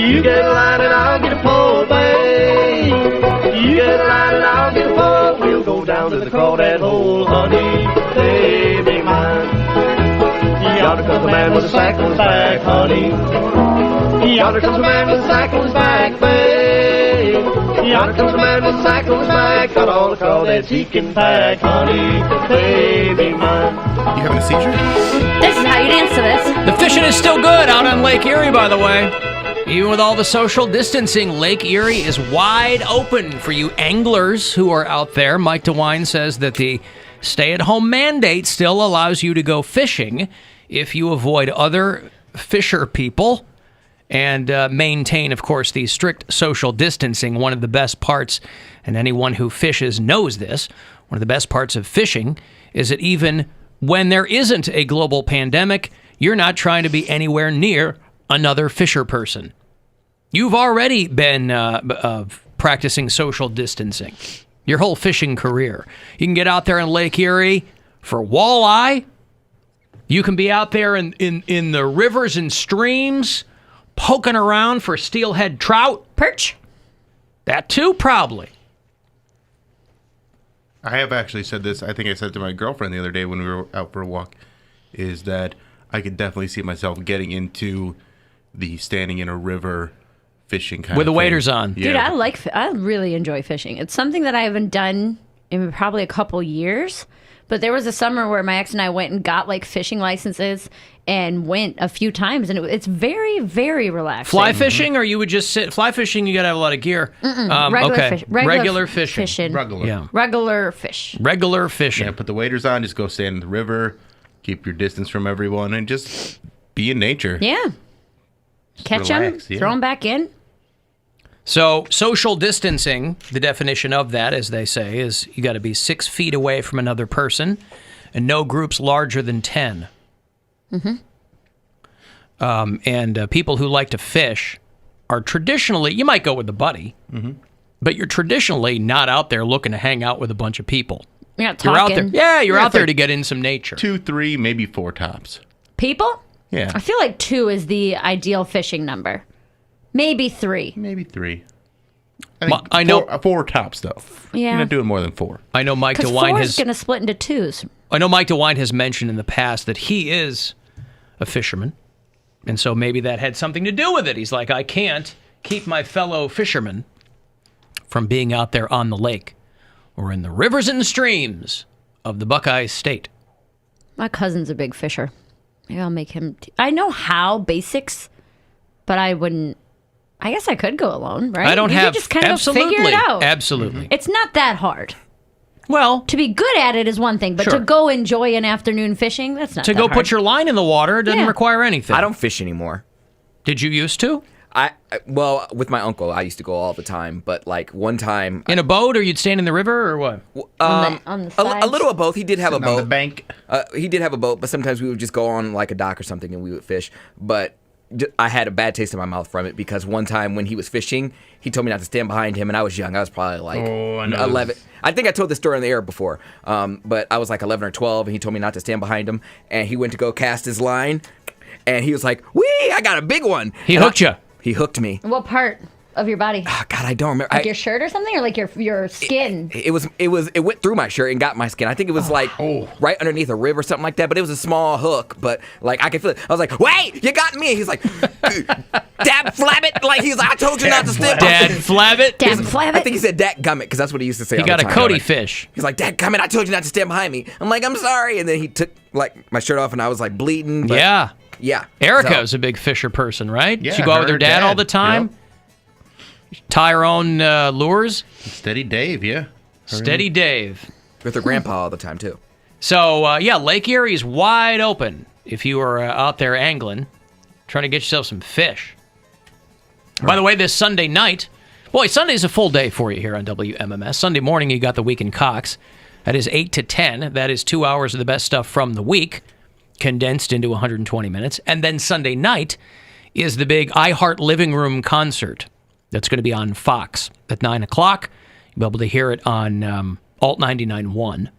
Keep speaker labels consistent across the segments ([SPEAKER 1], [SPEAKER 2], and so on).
[SPEAKER 1] You get a line and I'll get a pole, babe. You get a line and I'll get a pole. We'll go down to the crawdad hole, honey, baby mine. Yonder comes a man with a sack on his back, honey. Yonder comes a man with a sack on his back, babe. Yonder comes a man with a sack on his back. Got all the crawdads he can pack, honey, baby mine.
[SPEAKER 2] You having a seizure?
[SPEAKER 3] This is how you dance to this.
[SPEAKER 4] The fishing is still good out on Lake Erie, by the way. Even with all the social distancing, Lake Erie is wide open for you anglers who are out there. Mike DeWine says that the stay-at-home mandate still allows you to go fishing if you avoid other fisher people and maintain, of course, the strict social distancing. One of the best parts, and anyone who fishes knows this, one of the best parts of fishing is that even when there isn't a global pandemic, you're not trying to be anywhere near another fisher person. You've already been practicing social distancing your whole fishing career. You can get out there in Lake Erie for walleye. You can be out there in the rivers and streams poking around for steelhead trout.
[SPEAKER 3] Perch.
[SPEAKER 4] That too, probably.
[SPEAKER 2] I have actually said this. I think I said it to my girlfriend the other day when we were out for a walk, is that I could definitely see myself getting into the standing in a river fishing kind
[SPEAKER 4] with
[SPEAKER 2] of
[SPEAKER 4] the
[SPEAKER 2] thing.
[SPEAKER 4] waders on.
[SPEAKER 3] Dude,
[SPEAKER 2] Yeah.
[SPEAKER 3] I really enjoy fishing. It's something that I haven't done in probably a couple years. But there was a summer where my ex and I went and got like fishing licenses and went a few times, and it's very, very relaxing.
[SPEAKER 4] Fly fishing, or you would just sit? Fly fishing, you got to have a lot of gear.
[SPEAKER 3] Regular fish.
[SPEAKER 4] Regular fishing.
[SPEAKER 2] Regular.
[SPEAKER 4] Yeah.
[SPEAKER 3] Regular fish.
[SPEAKER 4] Regular fishing.
[SPEAKER 2] Yeah, put the waders on, just go stand in the river, keep your distance from everyone, and just be in nature.
[SPEAKER 3] Yeah. Catch them,
[SPEAKER 2] relax, yeah.
[SPEAKER 3] throw them back in.
[SPEAKER 4] So social distancing, the definition of that, as they say, is you got to be 6 feet away from another person and no groups larger than 10. And people who like to fish are traditionally, you might go with a buddy, but you're traditionally not out there looking to hang out with a bunch of people.
[SPEAKER 3] You're not
[SPEAKER 4] You're out
[SPEAKER 3] talking.
[SPEAKER 4] there. Yeah, you're
[SPEAKER 2] Yeah,
[SPEAKER 4] out
[SPEAKER 2] it's
[SPEAKER 4] there
[SPEAKER 2] like
[SPEAKER 4] to get in some nature.
[SPEAKER 2] 2, 3, maybe 4 tops.
[SPEAKER 3] People?
[SPEAKER 2] Yeah.
[SPEAKER 3] I feel like 2 is the ideal fishing number. Maybe 3.
[SPEAKER 2] Maybe 3. I think
[SPEAKER 4] I know-
[SPEAKER 2] 4 tops, though.
[SPEAKER 3] Yeah.
[SPEAKER 2] You're not doing more than 4.
[SPEAKER 4] I know Mike
[SPEAKER 3] Because
[SPEAKER 4] DeWine
[SPEAKER 3] 4
[SPEAKER 4] has.
[SPEAKER 3] is going to split into 2s.
[SPEAKER 4] I know Mike DeWine has mentioned in the past that he is a fisherman, and so maybe that had something to do with it. He's like, I can't keep my fellow fishermen from being out there on the lake or in the rivers and streams of the Buckeye State.
[SPEAKER 3] My cousin's a big fisher. Maybe I'll make him. I know how basics, but I wouldn't. I guess I could go alone, right?
[SPEAKER 4] I don't
[SPEAKER 3] You
[SPEAKER 4] have
[SPEAKER 3] could just kind
[SPEAKER 4] absolutely,
[SPEAKER 3] of figure it out.
[SPEAKER 4] absolutely.
[SPEAKER 3] It's not that hard.
[SPEAKER 4] Well,
[SPEAKER 3] To be good at it is one thing, but
[SPEAKER 4] Sure.
[SPEAKER 3] to go enjoy an afternoon fishing, that's not
[SPEAKER 4] to
[SPEAKER 3] that
[SPEAKER 4] go
[SPEAKER 3] hard.
[SPEAKER 4] put your line in the water doesn't
[SPEAKER 3] Yeah.
[SPEAKER 4] require anything.
[SPEAKER 5] I don't fish anymore.
[SPEAKER 4] Did you used to?
[SPEAKER 5] Well, with my uncle, I used to go all the time. But like one time,
[SPEAKER 4] In a boat, or you'd stand in the river, or what?
[SPEAKER 3] on the
[SPEAKER 5] a
[SPEAKER 3] sides.
[SPEAKER 5] little of both. He did have a
[SPEAKER 2] On the
[SPEAKER 5] boat.
[SPEAKER 2] bank.
[SPEAKER 5] He did have a boat, but sometimes we would just go on like a dock or something and we would fish. But I had a bad taste in my mouth from it because one time when he was fishing, he told me not to stand behind him, and I was young. I was probably like
[SPEAKER 2] I know
[SPEAKER 5] 11. I think I told this story on the air before, but I was like 11 or 12, and he told me not to stand behind him. And he went to go cast his line, and he was like, "Wee! I got a big one."
[SPEAKER 4] He
[SPEAKER 5] And
[SPEAKER 4] hooked you.
[SPEAKER 5] He hooked me.
[SPEAKER 3] What part of your body?
[SPEAKER 5] Oh, God, I don't remember.
[SPEAKER 3] Like your shirt or something, or like your skin?
[SPEAKER 5] It went through my shirt and got my skin. I think it was like right underneath a rib or something like that. But it was a small hook. But like I could feel it. I was like, "Wait, you got me!" He's like, "Dad flabbit!" Like he's like, "I told you not to stand."
[SPEAKER 4] Dad flabbit.
[SPEAKER 3] Damn flabbit.
[SPEAKER 5] I think he said "dat gummit" because that's what he used to say.
[SPEAKER 4] He
[SPEAKER 5] all
[SPEAKER 4] got
[SPEAKER 5] the
[SPEAKER 4] a
[SPEAKER 5] time.
[SPEAKER 4] Cody fish.
[SPEAKER 5] He's like, "Dad gummit! I told you not to stand behind me." I'm like, "I'm sorry," and then he took like my shirt off and I was like bleeding. But,
[SPEAKER 4] Yeah.
[SPEAKER 5] yeah.
[SPEAKER 4] Erica's
[SPEAKER 5] So,
[SPEAKER 4] a big fisher person, right?
[SPEAKER 2] Yeah,
[SPEAKER 4] She go out with
[SPEAKER 2] her
[SPEAKER 4] her dad all the time. Tie her own lures.
[SPEAKER 2] Steady Dave, yeah.
[SPEAKER 4] Steady Dave.
[SPEAKER 5] with her grandpa all the time too.
[SPEAKER 4] So, yeah, Lake Erie is wide open if you are out there angling, trying to get yourself some fish. By the way, this Sunday night, boy, Sunday's a full day for you here on WMMS. Sunday morning, you got the Week in Cox. That is 8 to 10. That is 2 hours of the best stuff from the week, condensed into 120 minutes. And then Sunday night is the big iHeart Living Room concert. That's going to be on Fox at 9 o'clock. You'll be able to hear it on Alt 99.1.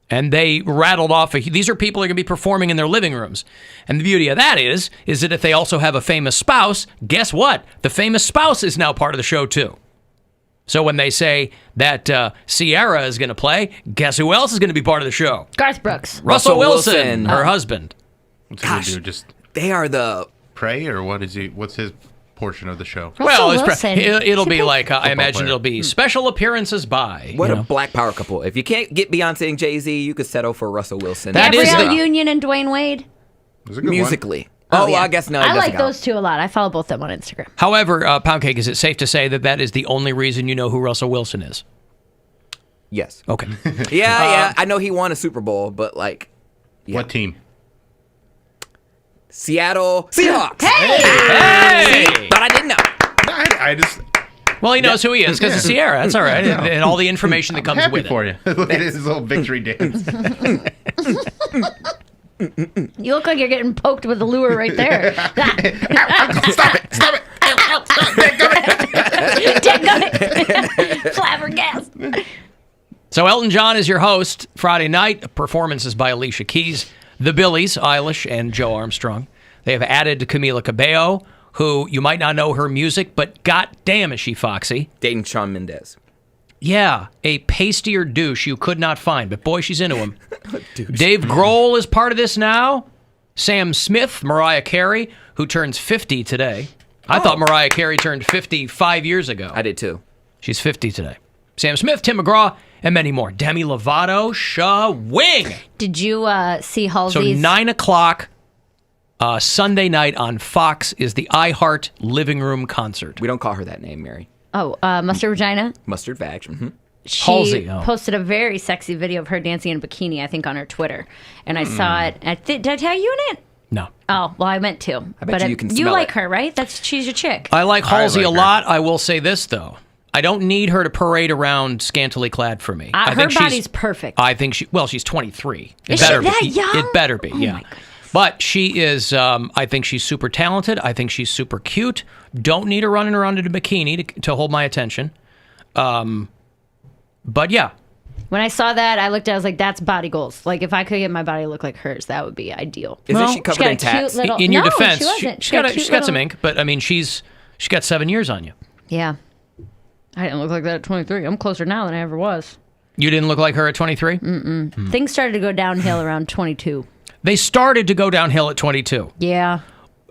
[SPEAKER 4] And they rattled off, these are people who are going to be performing in their living rooms. And the beauty of that is that if they also have a famous spouse, guess what? The famous spouse is now part of the show, too. So when they say that Ciara is going to play, guess who else is going to be part of the show?
[SPEAKER 3] Garth Brooks.
[SPEAKER 4] Russell Wilson, her husband.
[SPEAKER 2] What's he gonna do? Just
[SPEAKER 5] They are the...
[SPEAKER 2] pray, or what is he? What's his portion of the show?
[SPEAKER 3] Russell
[SPEAKER 4] Well,
[SPEAKER 3] Wilson.
[SPEAKER 4] it'll be like, I imagine
[SPEAKER 2] player.
[SPEAKER 4] it'll be special appearances by.
[SPEAKER 5] What a black power couple. If you can't get Beyonce and Jay-Z, you could settle for Russell Wilson.
[SPEAKER 4] That is
[SPEAKER 3] Gabrielle
[SPEAKER 4] the-
[SPEAKER 3] Union and Dwayne Wade.
[SPEAKER 2] It's a good one.
[SPEAKER 5] musically. Oh,
[SPEAKER 3] yeah.
[SPEAKER 5] I guess no. It
[SPEAKER 3] I
[SPEAKER 5] doesn't
[SPEAKER 3] like
[SPEAKER 5] count.
[SPEAKER 3] those two a lot. I follow both of them on Instagram.
[SPEAKER 4] However, Poundcake, is it safe to say that is the only reason you know who Russell Wilson is?
[SPEAKER 5] Yes.
[SPEAKER 4] Okay.
[SPEAKER 5] Yeah. I know he won a Super Bowl, but like, yeah.
[SPEAKER 2] What team?
[SPEAKER 5] Seattle Seahawks.
[SPEAKER 4] Hey!
[SPEAKER 5] But I didn't know.
[SPEAKER 2] I just
[SPEAKER 4] Well, he knows who he is because of Sierra. That's all right. And all the information that comes
[SPEAKER 2] happy
[SPEAKER 4] with
[SPEAKER 2] for
[SPEAKER 4] it.
[SPEAKER 2] you. Look at his little victory dance.
[SPEAKER 3] You look like you're getting poked with a lure right there.
[SPEAKER 2] Stop it! Stop it!
[SPEAKER 3] Flabbergasted.
[SPEAKER 4] So Elton John is your host Friday night. Performances by Alicia Keys, the Billies, Eilish, and Joe Armstrong. They have added Camila Cabello, who you might not know her music, but goddamn is she foxy.
[SPEAKER 5] Dating Shawn Mendes.
[SPEAKER 4] Yeah, a pastier douche you could not find, but boy, she's into him. Dave Grohl is part of this now. Sam Smith, Mariah Carey, who turns 50 today. I thought Mariah Carey turned 50 5 years ago.
[SPEAKER 5] I did too.
[SPEAKER 4] She's 50 today. Sam Smith, Tim McGraw, and many more. Demi Lovato, Wing.
[SPEAKER 3] Did you see
[SPEAKER 4] So
[SPEAKER 3] Halsey's?
[SPEAKER 4] 9 o'clock Sunday night on Fox is the iHeart Living Room Concert.
[SPEAKER 5] We don't call her that name, Mary.
[SPEAKER 3] Mustard Vagina.
[SPEAKER 5] Mustard Vag. Mm-hmm.
[SPEAKER 3] She
[SPEAKER 4] Halsey,
[SPEAKER 3] posted a very sexy video of her dancing in a bikini, I think, on her Twitter. And I saw it. Did I tag you in it?
[SPEAKER 4] No.
[SPEAKER 3] Oh, well, I meant to.
[SPEAKER 5] I bet you can
[SPEAKER 3] you
[SPEAKER 5] smell
[SPEAKER 3] like
[SPEAKER 5] it.
[SPEAKER 3] her, right? She's your chick.
[SPEAKER 4] I like Halsey
[SPEAKER 2] like
[SPEAKER 4] a
[SPEAKER 2] her.
[SPEAKER 4] lot. I will say this, though. I don't need her to parade around scantily clad for me. I
[SPEAKER 3] her
[SPEAKER 4] think she's-
[SPEAKER 3] body's perfect.
[SPEAKER 4] I think she's 23.
[SPEAKER 3] Is she that young?
[SPEAKER 4] It better be,
[SPEAKER 3] Oh
[SPEAKER 4] yeah.
[SPEAKER 3] my goodness.
[SPEAKER 4] But she is, I think she's super talented. I think she's super cute. Don't need her running around in a bikini to hold my attention. But yeah,
[SPEAKER 3] When I saw that, I looked at it, I was like, that's body goals. Like, if I could get my body to look like hers, that would be ideal.
[SPEAKER 5] Isn't she covered
[SPEAKER 3] got
[SPEAKER 5] in
[SPEAKER 3] a cute
[SPEAKER 5] tats?
[SPEAKER 3] little-
[SPEAKER 4] in your
[SPEAKER 3] No,
[SPEAKER 4] defense,
[SPEAKER 3] she wasn't.
[SPEAKER 4] she's
[SPEAKER 3] She got a
[SPEAKER 4] got
[SPEAKER 3] cute
[SPEAKER 4] some
[SPEAKER 3] little-
[SPEAKER 4] ink, but I mean, she's got 7 years on you.
[SPEAKER 3] Yeah. I didn't look like that at 23. I'm closer now than I ever was.
[SPEAKER 4] You didn't look like her at 23?
[SPEAKER 3] Things started to go downhill around 22.
[SPEAKER 4] They started to go downhill at 22.
[SPEAKER 3] Yeah.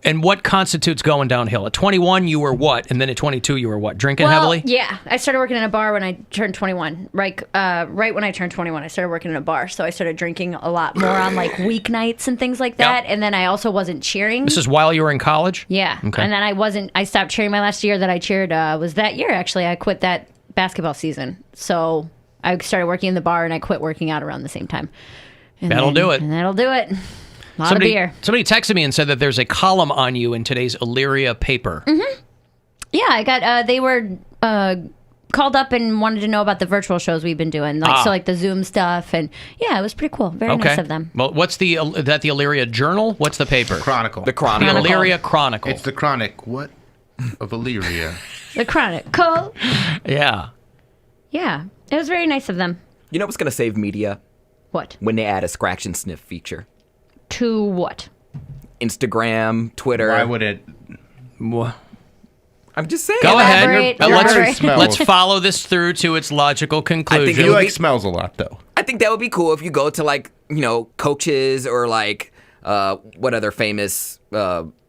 [SPEAKER 4] And what constitutes going downhill? At 21, you were what? And then at 22, you were what? Drinking heavily?
[SPEAKER 3] Yeah. I started working in a bar when I turned 21. Right when I turned 21, I started working in a bar. So I started drinking a lot more on like weeknights and things like that.
[SPEAKER 4] Yep.
[SPEAKER 3] And then I also wasn't cheering.
[SPEAKER 4] This is while you were in college?
[SPEAKER 3] Yeah.
[SPEAKER 4] Okay.
[SPEAKER 3] And then I stopped cheering. My last year that I cheered was that year, actually. I quit that basketball season. So I started working in the bar and I quit working out around the same time. And
[SPEAKER 4] That'll do it.
[SPEAKER 3] And that'll do it. A lot of beer.
[SPEAKER 4] Somebody texted me and said that there's a column on you in today's Illyria paper.
[SPEAKER 3] Mm-hmm. Yeah, I got. They were called up and wanted to know about the virtual shows we've been doing, like the Zoom stuff, and yeah, it was pretty cool. Very nice of them.
[SPEAKER 4] Well, what's is that the Illyria Journal? What's the paper?
[SPEAKER 2] Chronicle.
[SPEAKER 5] The Chronicle.
[SPEAKER 4] The Illyria Chronicle.
[SPEAKER 2] It's the Chronic. What? Of Illyria.
[SPEAKER 3] The Chronicle.
[SPEAKER 4] Yeah.
[SPEAKER 3] Yeah, it was very nice of them.
[SPEAKER 5] You know what's going to save media?
[SPEAKER 3] What?
[SPEAKER 5] When they add a scratch and sniff feature.
[SPEAKER 3] To what?
[SPEAKER 5] Instagram, Twitter.
[SPEAKER 2] Why would it?
[SPEAKER 5] I'm just saying.
[SPEAKER 4] Go
[SPEAKER 3] Elaborate,
[SPEAKER 4] ahead.
[SPEAKER 3] elaborate.
[SPEAKER 4] Let's follow this through to its logical conclusion.
[SPEAKER 5] it
[SPEAKER 2] You
[SPEAKER 5] would
[SPEAKER 2] like
[SPEAKER 5] be-
[SPEAKER 2] smells a lot, though.
[SPEAKER 5] I think that would be cool if you go to like, Coaches or like, what other famous,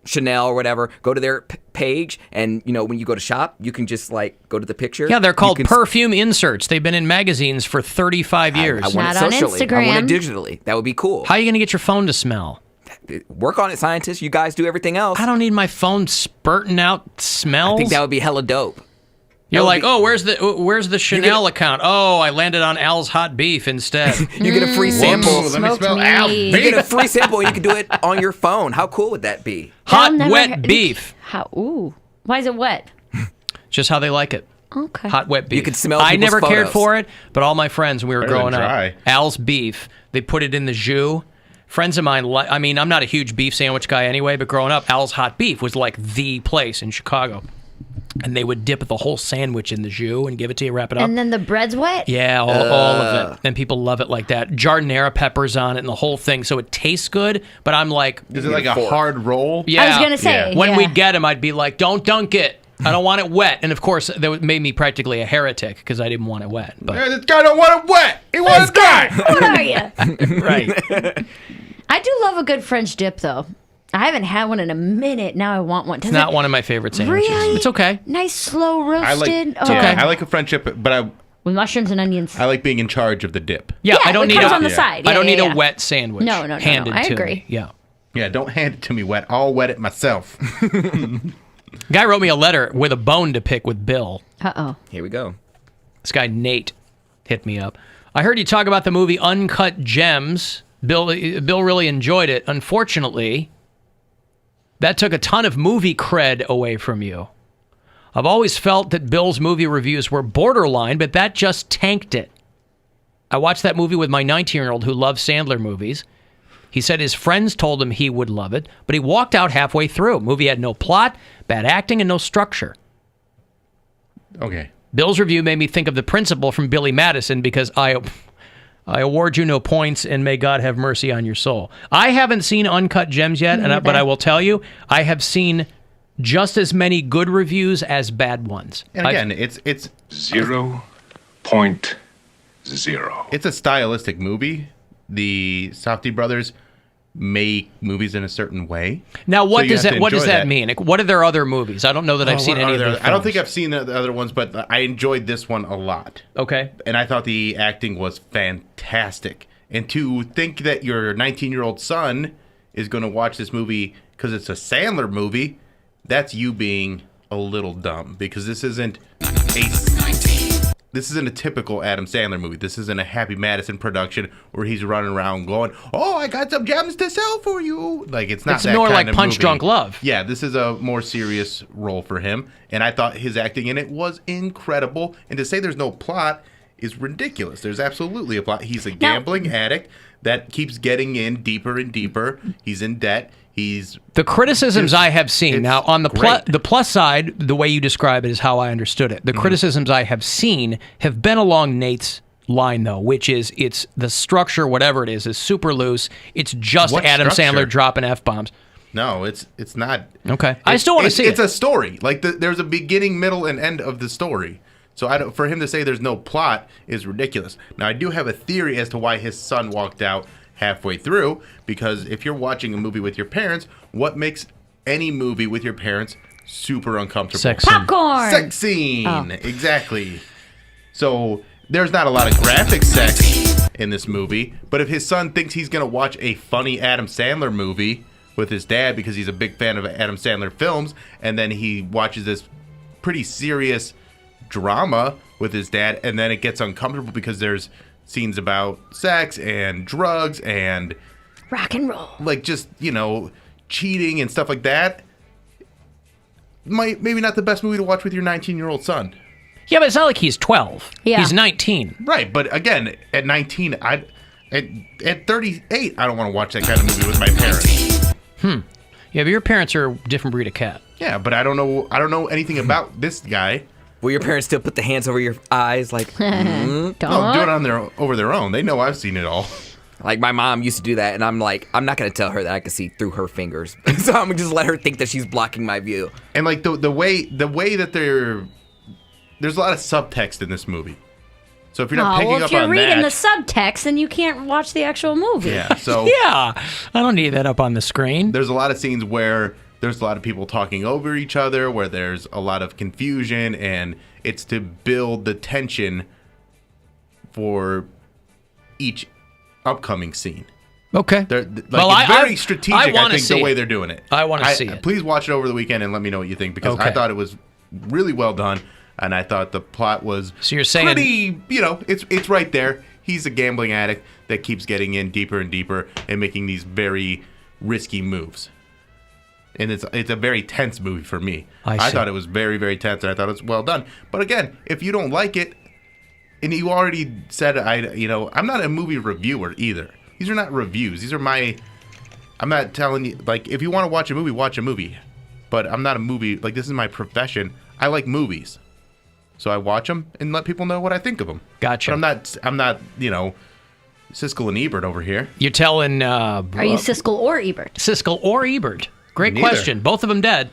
[SPEAKER 5] Chanel or whatever, go to their page and, when you go to shop, you can just like go to the picture.
[SPEAKER 4] Yeah, they're
[SPEAKER 5] You
[SPEAKER 4] called
[SPEAKER 5] can-
[SPEAKER 4] perfume inserts. They've been in magazines for 35 years.
[SPEAKER 5] I want it
[SPEAKER 3] Not on
[SPEAKER 5] socially. I want it
[SPEAKER 3] Instagram.
[SPEAKER 5] digitally. That would be cool.
[SPEAKER 4] How are you going to get your phone to smell?
[SPEAKER 5] Work on it, scientists. You guys do everything else.
[SPEAKER 4] I don't need my phone spurting out smells.
[SPEAKER 5] I think that would be hella dope.
[SPEAKER 4] You're
[SPEAKER 5] would
[SPEAKER 4] like,
[SPEAKER 5] be-
[SPEAKER 4] oh, where's the Chanel account? Oh, I landed on Al's Hot Beef instead.
[SPEAKER 5] You get a free sample.
[SPEAKER 2] Ooh, let me
[SPEAKER 3] Smoked
[SPEAKER 2] smell Al's
[SPEAKER 3] meat.
[SPEAKER 5] You get a
[SPEAKER 2] beef.
[SPEAKER 5] free sample and you can do it on your phone. How cool would that be?
[SPEAKER 4] Hot,
[SPEAKER 3] I'll never
[SPEAKER 4] wet
[SPEAKER 3] ha-
[SPEAKER 4] beef.
[SPEAKER 3] How? Ooh. Why is it wet?
[SPEAKER 4] Just how they like it.
[SPEAKER 3] Okay.
[SPEAKER 4] Hot, wet beef.
[SPEAKER 5] You could smell
[SPEAKER 4] I
[SPEAKER 5] people's
[SPEAKER 4] never cared
[SPEAKER 5] photos.
[SPEAKER 4] for it, but all my friends, when we were
[SPEAKER 2] Better than
[SPEAKER 4] growing up,
[SPEAKER 2] dry.
[SPEAKER 4] Al's Beef, they put it in the jus. Friends of mine, I mean, I'm not a huge beef sandwich guy anyway, but growing up, Al's Hot Beef was like the place in Chicago. and they would dip the whole sandwich in the jus and give it to you, wrap it up.
[SPEAKER 3] And then the bread's wet?
[SPEAKER 4] Yeah, all of it. And people love it like that. Jardinera peppers on it and the whole thing. So it tastes good, but I'm like...
[SPEAKER 2] Is it like a hard roll?
[SPEAKER 4] Yeah.
[SPEAKER 3] I was going to say.
[SPEAKER 4] When we'd get them, I'd be like, don't dunk it. I don't want it wet. And of course, that made me practically a heretic because I didn't want it wet. But
[SPEAKER 2] Hey, this guy don't want it wet. He wants it dry.
[SPEAKER 3] What are you?
[SPEAKER 4] right.
[SPEAKER 3] I do love a good French dip, though. I haven't had one in a minute. Now I want one.
[SPEAKER 4] It's not one of my favorite sandwiches.
[SPEAKER 3] Really?
[SPEAKER 4] It's okay.
[SPEAKER 3] Nice, slow roasted.
[SPEAKER 2] I like a French dip, but
[SPEAKER 3] with mushrooms and onions.
[SPEAKER 2] I like being in charge of the dip.
[SPEAKER 4] Yeah, I
[SPEAKER 3] it
[SPEAKER 4] don't need
[SPEAKER 3] comes
[SPEAKER 4] a,
[SPEAKER 3] on the side.
[SPEAKER 4] I don't need
[SPEAKER 3] yeah.
[SPEAKER 4] a wet sandwich.
[SPEAKER 3] No.
[SPEAKER 4] Handed
[SPEAKER 3] I
[SPEAKER 4] to
[SPEAKER 3] agree.
[SPEAKER 4] me. Yeah.
[SPEAKER 2] Yeah, don't hand it to me wet. I'll wet it myself.
[SPEAKER 4] Guy wrote me a letter with a bone to pick with Bill.
[SPEAKER 3] Uh-oh.
[SPEAKER 5] Here we go.
[SPEAKER 4] This guy Nate hit me up. I heard you talk about the movie Uncut Gems. Bill really enjoyed it. Unfortunately, that took a ton of movie cred away from you. I've always felt that Bill's movie reviews were borderline, but that just tanked it. I watched that movie with my 19-year-old who loves Sandler movies. He said his friends told him he would love it, but he walked out halfway through. Movie had no plot, bad acting, and no structure.
[SPEAKER 2] Okay.
[SPEAKER 4] Bill's review made me think of The Principal from Billy Madison because I award you no points and may God have mercy on your soul. I haven't seen Uncut Gems yet, but I will tell you, I have seen just as many good reviews as bad ones.
[SPEAKER 2] And again, it's
[SPEAKER 6] 0.0.
[SPEAKER 2] It's a stylistic movie. The Safdie brothers make movies in a certain way.
[SPEAKER 4] Now, what
[SPEAKER 2] So you
[SPEAKER 4] does
[SPEAKER 2] have
[SPEAKER 4] that
[SPEAKER 2] to
[SPEAKER 4] what does
[SPEAKER 2] enjoy
[SPEAKER 4] that mean? Like, what are their other movies? I don't know that I've seen any of their
[SPEAKER 2] I don't think I've seen the other ones, but I enjoyed this one a lot.
[SPEAKER 4] Okay.
[SPEAKER 2] And I thought the acting was fantastic. And to think that your 19-year-old son is going to watch this movie because it's a Sandler movie, that's you being a little dumb, because this isn't a typical Adam Sandler movie. This isn't a Happy Madison production where he's running around going, "Oh, I got some gems to sell for you." Like, it's not.
[SPEAKER 4] It's
[SPEAKER 2] that
[SPEAKER 4] more
[SPEAKER 2] kind
[SPEAKER 4] like
[SPEAKER 2] of
[SPEAKER 4] Punch
[SPEAKER 2] movie.
[SPEAKER 4] Drunk Love.
[SPEAKER 2] Yeah, this is a more serious role for him, and I thought his acting in it was incredible. And to say there's no plot is ridiculous. There's absolutely a plot. He's a gambling addict that keeps getting in deeper and deeper. He's in debt.
[SPEAKER 4] The criticisms I have seen now on the plus side, the way you describe it is how I understood it. The criticisms I have seen have been along Nate's line, though, which is it's the structure, whatever it is super loose. It's just
[SPEAKER 2] What
[SPEAKER 4] Adam
[SPEAKER 2] structure?
[SPEAKER 4] Sandler dropping F-bombs.
[SPEAKER 2] No, it's not.
[SPEAKER 4] Okay, I still want to see it.
[SPEAKER 2] It's a story. Like there's a beginning, middle, and end of the story. So for him to say there's no plot is ridiculous. Now, I do have a theory as to why his son walked out halfway through, because if you're watching a movie with your parents, what makes any movie with your parents super uncomfortable?
[SPEAKER 4] Sex scene.
[SPEAKER 3] Popcorn.
[SPEAKER 2] Sex scene. Exactly. So there's not a lot of graphic sex in this movie, but if his son thinks he's going to watch a funny Adam Sandler movie with his dad because he's a big fan of Adam Sandler films, and then he watches this pretty serious drama with his dad, and then it gets uncomfortable because there's scenes about sex and drugs and
[SPEAKER 3] rock and roll,
[SPEAKER 2] like just, cheating and stuff like that, maybe not the best movie to watch with your 19-year-old son.
[SPEAKER 4] Yeah, but it's not like he's 12.
[SPEAKER 3] Yeah.
[SPEAKER 4] He's 19.
[SPEAKER 2] Right, but again, at 19, at 38, I don't want to watch that kind of movie with my parents.
[SPEAKER 4] Yeah, but your parents are a different breed of cat.
[SPEAKER 2] Yeah, but I don't know anything about this guy.
[SPEAKER 5] Will your parents still put the hands over your eyes like,
[SPEAKER 3] Don't.
[SPEAKER 2] No, do it over their own. They know I've seen it all.
[SPEAKER 5] Like my mom used to do that, and I'm like, I'm not going to tell her that I can see through her fingers. So I'm going to just let her think that she's blocking my view.
[SPEAKER 2] And like the way that there's a lot of subtext in this movie. So if you're not picking
[SPEAKER 3] if
[SPEAKER 2] up
[SPEAKER 3] you're
[SPEAKER 2] on
[SPEAKER 3] reading
[SPEAKER 2] that,
[SPEAKER 3] the subtext, then you can't watch the actual movie.
[SPEAKER 2] yeah. So
[SPEAKER 4] Yeah, I don't need that up on the screen.
[SPEAKER 2] there's a lot of scenes where there's a lot of people talking over each other, where there's a lot of confusion, and it's to build the tension for each upcoming scene.
[SPEAKER 4] Okay.
[SPEAKER 2] They're it's very strategic, I
[SPEAKER 4] wanna
[SPEAKER 2] think,
[SPEAKER 4] see
[SPEAKER 2] the way
[SPEAKER 4] it.
[SPEAKER 2] they're doing it.
[SPEAKER 4] I wanna see it.
[SPEAKER 2] Please watch it over the weekend and let me know what you think, because I
[SPEAKER 4] Okay.
[SPEAKER 2] thought it was really well done, and I thought the plot was
[SPEAKER 4] So you're saying-
[SPEAKER 2] pretty, it's right there. He's a gambling addict that keeps getting in deeper and deeper and making these very risky moves. And it's a very tense movie for me.
[SPEAKER 4] I see.
[SPEAKER 2] thought it was very, very tense, and I thought it was well done. But again, if you don't like it, and you already said, I'm not a movie reviewer either. These are not reviews. These are I'm not telling you, like, if you want to watch a movie, watch a movie. But I'm not a movie, like, this is my profession. I like movies. So I watch them and let people know what I think of them.
[SPEAKER 4] Gotcha.
[SPEAKER 2] But I'm not, Siskel and Ebert over here.
[SPEAKER 4] You're telling...
[SPEAKER 3] Are you Siskel or Ebert?
[SPEAKER 4] Siskel or Ebert? Great
[SPEAKER 2] Neither.
[SPEAKER 4] question. Both of them dead.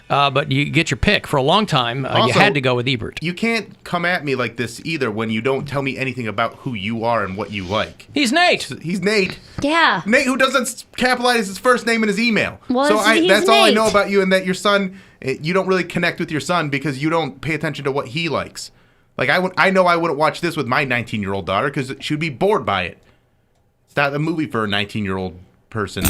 [SPEAKER 4] But you get your pick. For a long time, you
[SPEAKER 2] Also,
[SPEAKER 4] had to go with Ebert.
[SPEAKER 2] You can't come at me like this either when you don't tell me anything about who you are and what you like.
[SPEAKER 4] He's Nate.
[SPEAKER 2] He's Nate.
[SPEAKER 3] Yeah.
[SPEAKER 2] Nate, who doesn't capitalize his first name in his email.
[SPEAKER 3] Well,
[SPEAKER 2] so
[SPEAKER 3] he's
[SPEAKER 2] that's all I know
[SPEAKER 3] Nate.
[SPEAKER 2] about you, and that your son, you don't really connect with your son because you don't pay attention to what he likes. Like, I know I wouldn't watch this with my 19-year-old daughter because she would be bored by it. It's not a movie for a 19-year-old person.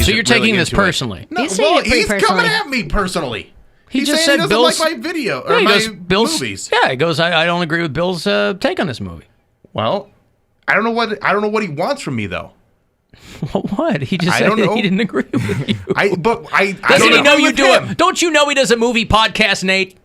[SPEAKER 4] So you're taking this personally?
[SPEAKER 2] No,
[SPEAKER 3] He's saying it pretty
[SPEAKER 2] he's
[SPEAKER 3] personally.
[SPEAKER 2] coming at me personally.
[SPEAKER 4] He
[SPEAKER 2] He's
[SPEAKER 4] just
[SPEAKER 2] saying
[SPEAKER 4] said
[SPEAKER 2] he doesn't
[SPEAKER 4] Bill's...
[SPEAKER 2] like my video
[SPEAKER 4] Yeah,
[SPEAKER 2] or
[SPEAKER 4] he
[SPEAKER 2] my
[SPEAKER 4] goes, Bill's,
[SPEAKER 2] movies.
[SPEAKER 4] Yeah, he goes, I don't agree with Bill's take on this movie.
[SPEAKER 2] Well, I don't know what he wants from me though.
[SPEAKER 4] Well, what? He just
[SPEAKER 2] I
[SPEAKER 4] said
[SPEAKER 2] don't know.
[SPEAKER 4] he didn't agree with you.
[SPEAKER 2] I
[SPEAKER 4] Doesn't
[SPEAKER 2] don't
[SPEAKER 4] he know you
[SPEAKER 2] with
[SPEAKER 4] do
[SPEAKER 2] him.
[SPEAKER 4] it? Don't you know he does a movie podcast, Nate?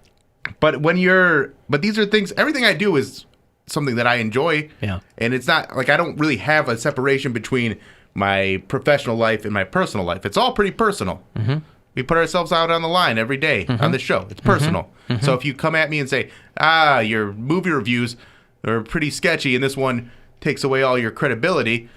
[SPEAKER 2] But these are things. Everything I do is something that I enjoy.
[SPEAKER 4] Yeah.
[SPEAKER 2] And it's not like I don't really have a separation between my professional life and my personal life. It's all pretty personal. Mm-hmm. We put ourselves out on the line every day on the show. It's personal. So if you come at me and say, your movie reviews are pretty sketchy and this one takes away all your credibility,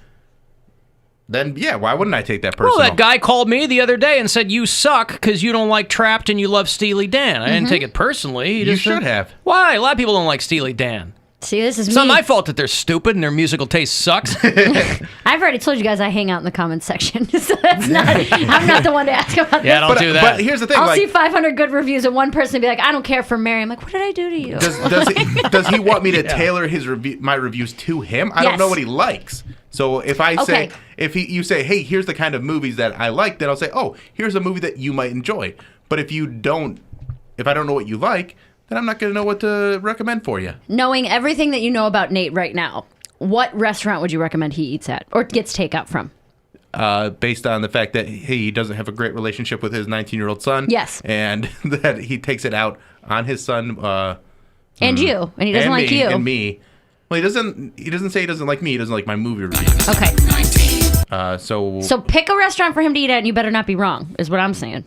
[SPEAKER 2] then yeah, why wouldn't I take that personal?
[SPEAKER 4] Well, that guy called me the other day and said, you suck because you don't like Trapped and you love Steely Dan. I didn't take it personally. He
[SPEAKER 2] You
[SPEAKER 4] just
[SPEAKER 2] should
[SPEAKER 4] said,
[SPEAKER 2] have.
[SPEAKER 4] Why? A lot of people don't like Steely Dan.
[SPEAKER 3] See, this is
[SPEAKER 4] It's
[SPEAKER 3] me.
[SPEAKER 4] not my fault that they're stupid and their musical taste sucks.
[SPEAKER 3] I've already told you guys I hang out in the comments section, so that's not. I'm not the one to ask about
[SPEAKER 4] Yeah,
[SPEAKER 3] this.
[SPEAKER 4] don't do that.
[SPEAKER 2] But here's the thing.
[SPEAKER 3] I'll
[SPEAKER 2] like,
[SPEAKER 3] see 500 good reviews and one person be like, "I don't care for Mary." I'm like, "What did I do to you?"
[SPEAKER 2] does he want me to tailor his my reviews to him? I don't
[SPEAKER 3] Yes.
[SPEAKER 2] know what he likes. So if I say,
[SPEAKER 3] Okay.
[SPEAKER 2] you say, hey, here's the kind of movies that I like, then I'll say, oh, here's a movie that you might enjoy. But if I don't know what you like, then I'm not going to know what to recommend for you.
[SPEAKER 3] Knowing everything that you know about Nate right now, what restaurant would you recommend he eats at or gets takeout from?
[SPEAKER 2] Based on the fact that he doesn't have a great relationship with his 19-year-old son.
[SPEAKER 3] Yes.
[SPEAKER 2] And that he takes it out on his son.
[SPEAKER 3] And you, and he doesn't
[SPEAKER 2] and
[SPEAKER 3] like
[SPEAKER 2] me,
[SPEAKER 3] you.
[SPEAKER 2] And me. Well, he doesn't say he doesn't like me. He doesn't like my movie reviews.
[SPEAKER 3] Okay.
[SPEAKER 2] So
[SPEAKER 3] pick a restaurant for him to eat at, and you better not be wrong. Is what I'm saying.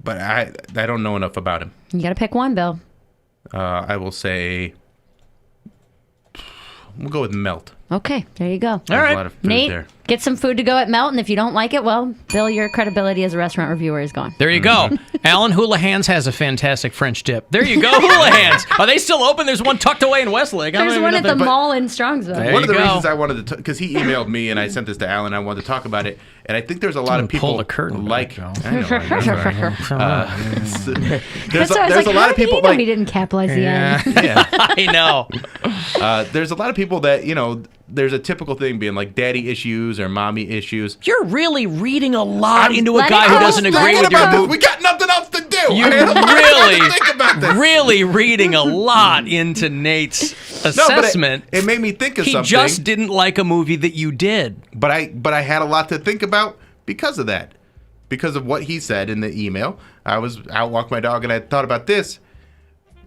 [SPEAKER 2] But I don't know enough about him.
[SPEAKER 3] You got to pick one, Bill.
[SPEAKER 2] I will say we'll go with Melt.
[SPEAKER 3] Okay, there you go.
[SPEAKER 2] There's
[SPEAKER 4] right.
[SPEAKER 2] a lot of food
[SPEAKER 3] Nate,
[SPEAKER 2] there.
[SPEAKER 3] get some food to go at Melt, and if you don't like it, well, Bill, your credibility as a restaurant reviewer is gone.
[SPEAKER 4] There you go. Alan Houlihan's has a fantastic French dip. There you go, Houlihan's. Are they still open? There's one tucked away in Westlake. I don't
[SPEAKER 3] There's
[SPEAKER 4] even
[SPEAKER 3] one
[SPEAKER 4] know
[SPEAKER 3] at
[SPEAKER 4] if
[SPEAKER 3] the
[SPEAKER 4] they-
[SPEAKER 3] mall in Strongsville.
[SPEAKER 4] There
[SPEAKER 2] One of
[SPEAKER 4] you
[SPEAKER 2] the
[SPEAKER 4] go.
[SPEAKER 2] reasons I wanted to, because he emailed me and I sent this to Alan, I wanted to talk about it, and I think there's a lot of people
[SPEAKER 4] Pull the curtain
[SPEAKER 2] like.
[SPEAKER 4] back,
[SPEAKER 2] I know, there's
[SPEAKER 3] So I was
[SPEAKER 2] there's
[SPEAKER 3] like,
[SPEAKER 2] a lot
[SPEAKER 3] how
[SPEAKER 2] of
[SPEAKER 3] did he
[SPEAKER 2] people
[SPEAKER 3] know
[SPEAKER 2] like.
[SPEAKER 3] he didn't capitalize the end?
[SPEAKER 2] Yeah.
[SPEAKER 4] I know.
[SPEAKER 2] There's a lot of people that there's a typical thing being like daddy issues or mommy issues.
[SPEAKER 4] You're really reading a lot into a
[SPEAKER 3] Let
[SPEAKER 4] guy
[SPEAKER 3] it
[SPEAKER 4] who
[SPEAKER 3] go.
[SPEAKER 4] doesn't
[SPEAKER 3] Let
[SPEAKER 4] agree
[SPEAKER 3] it
[SPEAKER 4] with your
[SPEAKER 3] go.
[SPEAKER 2] About this. We got nothing else to do.
[SPEAKER 4] You're
[SPEAKER 2] I had a lot of
[SPEAKER 4] really,
[SPEAKER 2] time to think about this.
[SPEAKER 4] really reading a lot into Nate's
[SPEAKER 2] No,
[SPEAKER 4] assessment.
[SPEAKER 2] but it made me think of
[SPEAKER 4] He
[SPEAKER 2] something.
[SPEAKER 4] just didn't like a movie that you did.
[SPEAKER 2] But I had a lot to think about because of that. Because of what he said in the email. I was out walking my dog and I thought about this.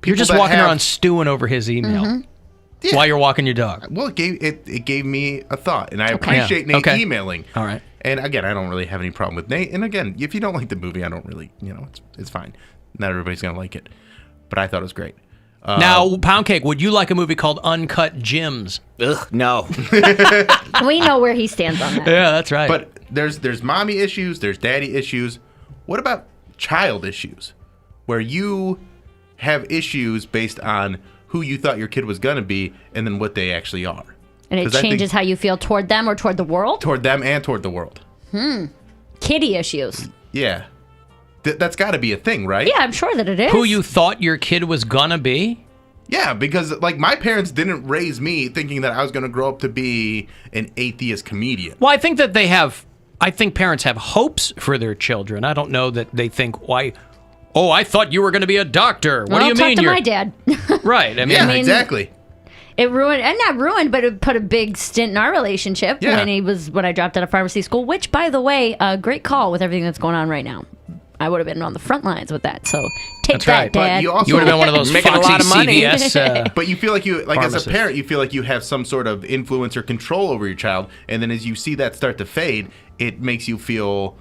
[SPEAKER 4] You're just
[SPEAKER 2] People that
[SPEAKER 4] walking
[SPEAKER 2] have-
[SPEAKER 4] around stewing over his email
[SPEAKER 2] Yeah.
[SPEAKER 4] while you're walking your dog.
[SPEAKER 2] Well, it gave me a thought, and I appreciate
[SPEAKER 4] Yeah.
[SPEAKER 2] Nate
[SPEAKER 4] Okay.
[SPEAKER 2] emailing.
[SPEAKER 4] All right.
[SPEAKER 2] And again, I don't really have any problem with Nate. And again, if you don't like the movie, I don't really, it's fine. Not everybody's gonna like it, but I thought it was great.
[SPEAKER 4] Now, Poundcake, would you like a movie called Uncut Jims?
[SPEAKER 5] Ugh, no.
[SPEAKER 3] We know where he stands on that.
[SPEAKER 4] Yeah, that's right.
[SPEAKER 2] But there's mommy issues, there's daddy issues. What about child issues, where you have issues based on who you thought your kid was gonna be, and then what they actually are?
[SPEAKER 3] And it
[SPEAKER 2] 'Cause I think
[SPEAKER 3] changes how you feel toward them or toward the world?
[SPEAKER 2] toward them and toward the world.
[SPEAKER 3] Kitty issues.
[SPEAKER 2] Yeah, that's got to be a thing, right?
[SPEAKER 3] Yeah, I'm sure that it is.
[SPEAKER 4] who you thought your kid was gonna be?
[SPEAKER 2] Yeah, because like my parents didn't raise me thinking that I was going to grow up to be an atheist comedian.
[SPEAKER 4] Well, I think that I think parents have hopes for their children. I don't know that they think, why, oh, I thought you were going to be a doctor. What
[SPEAKER 3] Well,
[SPEAKER 4] do you
[SPEAKER 3] talk
[SPEAKER 4] mean
[SPEAKER 3] to
[SPEAKER 4] you're
[SPEAKER 3] my dad.
[SPEAKER 4] right? I mean,
[SPEAKER 2] Yeah,
[SPEAKER 3] mean-
[SPEAKER 2] exactly.
[SPEAKER 3] It ruined, and not ruined, but it put a big stint in our relationship
[SPEAKER 2] Yeah.
[SPEAKER 3] when I dropped out of pharmacy school, which, by the way, great call with everything that's going on right now. I would have been on the front lines with that. So take
[SPEAKER 4] That's
[SPEAKER 3] that,
[SPEAKER 4] right.
[SPEAKER 2] But
[SPEAKER 3] Dad.
[SPEAKER 2] you also
[SPEAKER 4] you would have been one of those
[SPEAKER 5] Making a
[SPEAKER 4] Foxy
[SPEAKER 5] lot of money.
[SPEAKER 4] CVS.
[SPEAKER 2] But you feel like as
[SPEAKER 4] Pharmacist.
[SPEAKER 2] a parent, you feel like you have some sort of influence or control over your child, and then as you see that start to fade, it makes you feel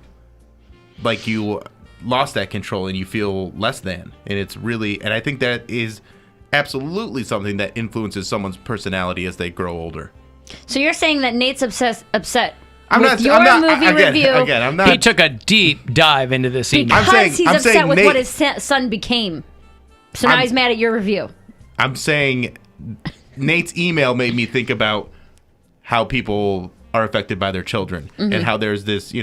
[SPEAKER 2] like you lost that control and you feel less than. And it's really, and I think that is absolutely something that influences someone's personality as they grow older.
[SPEAKER 3] So you're saying that Nate's upset
[SPEAKER 2] I'm
[SPEAKER 3] with
[SPEAKER 2] not,
[SPEAKER 3] your
[SPEAKER 2] I'm not,
[SPEAKER 3] movie
[SPEAKER 2] again,
[SPEAKER 3] review
[SPEAKER 2] Again, I'm not.
[SPEAKER 4] He took a deep dive into this email.
[SPEAKER 3] because he's upset with
[SPEAKER 2] Nate,
[SPEAKER 3] what his son became. So now he's mad at your review.
[SPEAKER 2] I'm saying Nate's email made me think about how people are affected by their children and how there's this,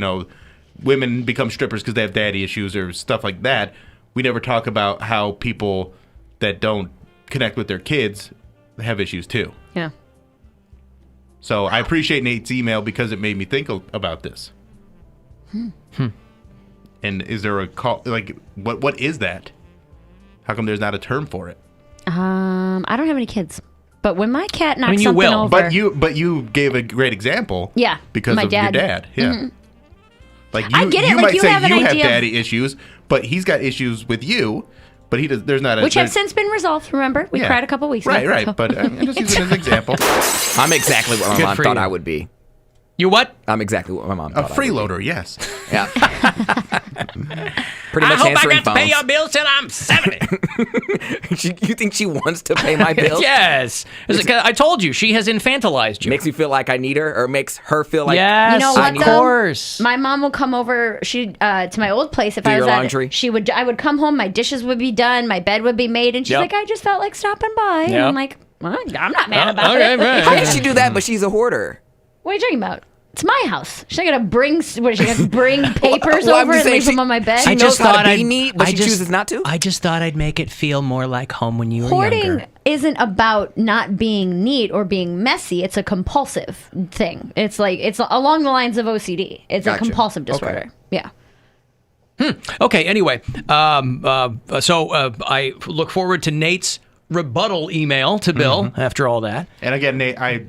[SPEAKER 2] women become strippers because they have daddy issues or stuff like that. We never talk about how people that don't connect with their kids have issues too.
[SPEAKER 3] Yeah.
[SPEAKER 2] So I appreciate Nate's email because it made me think about this. And is there a call? Like, what is that? How come there's not a term for it?
[SPEAKER 3] I don't have any kids, but when my cat knocks
[SPEAKER 4] you
[SPEAKER 3] something
[SPEAKER 4] will.
[SPEAKER 3] over,
[SPEAKER 2] But you gave a great example.
[SPEAKER 3] Yeah,
[SPEAKER 2] because
[SPEAKER 3] my
[SPEAKER 2] of
[SPEAKER 3] dad.
[SPEAKER 2] your dad. Yeah. Like
[SPEAKER 3] I get it,
[SPEAKER 2] You
[SPEAKER 3] like,
[SPEAKER 2] might
[SPEAKER 3] you
[SPEAKER 2] say
[SPEAKER 3] have an
[SPEAKER 2] you have
[SPEAKER 3] idea of-
[SPEAKER 2] daddy issues, but he's got issues with you. But he does. There's not a
[SPEAKER 3] which have since been resolved. Remember, we cried a couple weeks ago.
[SPEAKER 2] Right.
[SPEAKER 3] so-
[SPEAKER 2] But I'm just using it as an example.
[SPEAKER 5] I'm exactly what my
[SPEAKER 4] Good
[SPEAKER 5] mom
[SPEAKER 4] for
[SPEAKER 5] thought
[SPEAKER 4] you.
[SPEAKER 5] I would be.
[SPEAKER 4] You what?
[SPEAKER 5] I'm exactly what my mom
[SPEAKER 2] A
[SPEAKER 5] thought I would be.
[SPEAKER 2] freeloader, yes.
[SPEAKER 5] Yeah. Pretty much
[SPEAKER 4] I hope I
[SPEAKER 5] answering
[SPEAKER 4] got to pay
[SPEAKER 5] phones.
[SPEAKER 4] your bills till I'm 70.
[SPEAKER 5] You think she wants to pay my bills?
[SPEAKER 4] Yes. I told you, she has infantilized you.
[SPEAKER 5] Makes me feel like I need her, or makes her feel like
[SPEAKER 4] Yes,
[SPEAKER 3] You know what,
[SPEAKER 4] of
[SPEAKER 3] though?
[SPEAKER 4] course.
[SPEAKER 3] My mom will come over. To my old place if
[SPEAKER 5] Do
[SPEAKER 3] I was
[SPEAKER 5] your
[SPEAKER 3] at
[SPEAKER 5] laundry?
[SPEAKER 3] it. I would come home. My dishes would be done. My bed would be made, and she's
[SPEAKER 4] Yep.
[SPEAKER 3] like, "I just felt like stopping by." And
[SPEAKER 4] Yep.
[SPEAKER 3] I'm like, well, "I'm not mad about
[SPEAKER 4] okay,
[SPEAKER 3] it."
[SPEAKER 4] right.
[SPEAKER 5] How can she do that? But she's a hoarder.
[SPEAKER 3] What are you talking about? It's my house. She's not gonna bring. What is she gonna bring papers
[SPEAKER 5] Well, I'm
[SPEAKER 3] over
[SPEAKER 5] just
[SPEAKER 3] and leave
[SPEAKER 5] saying
[SPEAKER 3] them on my bed?
[SPEAKER 5] she knows how to be neat, but she chooses not to?
[SPEAKER 4] I just thought I'd make it feel more like home when you were
[SPEAKER 3] Hoarding
[SPEAKER 4] younger.
[SPEAKER 3] isn't about not being neat or being messy. It's a compulsive thing. It's along the lines of OCD. It's a
[SPEAKER 5] Gotcha.
[SPEAKER 3] compulsive
[SPEAKER 5] Okay.
[SPEAKER 3] disorder. Yeah.
[SPEAKER 4] Okay, anyway, so I look forward to Nate's rebuttal email to Bill after all that.
[SPEAKER 2] And again, Nate, I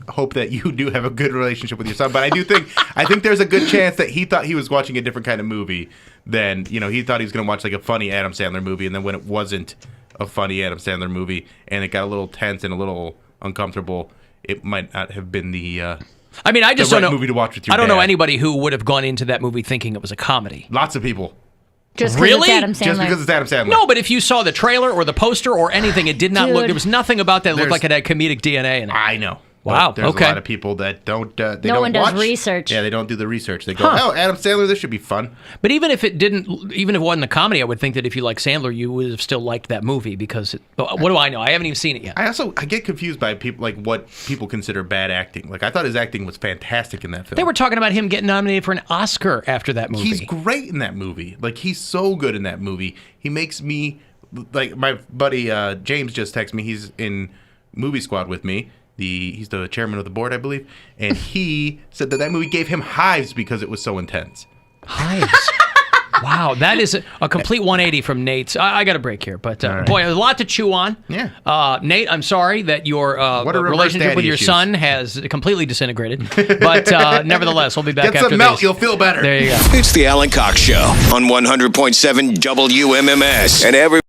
[SPEAKER 2] hope that you do have a good relationship with your son. But I think there's a good chance that he thought he was watching a different kind of movie than, he thought he was going to watch like a funny Adam Sandler movie. And then when it wasn't a funny Adam Sandler movie and it got a little tense and a little uncomfortable, it might not have been the
[SPEAKER 4] I just
[SPEAKER 2] right
[SPEAKER 4] don't know.
[SPEAKER 2] movie to watch with your
[SPEAKER 4] I don't know
[SPEAKER 2] dad.
[SPEAKER 4] anybody who would have gone into that movie thinking it was a comedy.
[SPEAKER 2] Lots of people.
[SPEAKER 3] Just 'cause
[SPEAKER 4] Really?
[SPEAKER 3] it's Adam Sandler.
[SPEAKER 2] Just because it's Adam Sandler.
[SPEAKER 4] No, but if you saw the trailer or the poster or anything, it did not look.
[SPEAKER 3] Dude.
[SPEAKER 4] There was nothing about that that looked
[SPEAKER 2] There's-
[SPEAKER 4] like it had comedic DNA in it.
[SPEAKER 2] I know.
[SPEAKER 4] Wow,
[SPEAKER 2] But there's
[SPEAKER 4] okay.
[SPEAKER 2] a lot of people that don't. They
[SPEAKER 3] No
[SPEAKER 2] don't
[SPEAKER 3] one does
[SPEAKER 2] watch.
[SPEAKER 3] research.
[SPEAKER 2] Yeah, they don't do the research. They go, "Oh, Adam Sandler, this should be fun."
[SPEAKER 4] But even if it wasn't a comedy, I would think that if you like Sandler, you would have still liked that movie because what do I know? I haven't even seen it yet.
[SPEAKER 2] I get confused by people like what people consider bad acting. Like I thought his acting was fantastic in that film.
[SPEAKER 4] They were talking about him getting nominated for an Oscar after that movie.
[SPEAKER 2] He's great in that movie. Like he's so good in that movie. He makes me like my buddy James just texted me. He's in Movie Squad with me. He's the chairman of the board, I believe, and he said that movie gave him hives because it was so intense.
[SPEAKER 4] Hives. Wow, that is a complete 180 from Nate's. I got a break here, but
[SPEAKER 2] right.
[SPEAKER 4] boy, there's a lot to chew on.
[SPEAKER 2] Yeah.
[SPEAKER 4] Nate, I'm sorry that your
[SPEAKER 2] What a reverse
[SPEAKER 4] relationship with
[SPEAKER 2] daddy
[SPEAKER 4] your
[SPEAKER 2] issues.
[SPEAKER 4] son has completely disintegrated. But nevertheless, we'll be back
[SPEAKER 2] Get
[SPEAKER 4] after
[SPEAKER 2] some milk,
[SPEAKER 4] this.
[SPEAKER 2] you'll feel better.
[SPEAKER 4] There you go.
[SPEAKER 6] It's the Alan Cox Show on 100.7 WMMS and every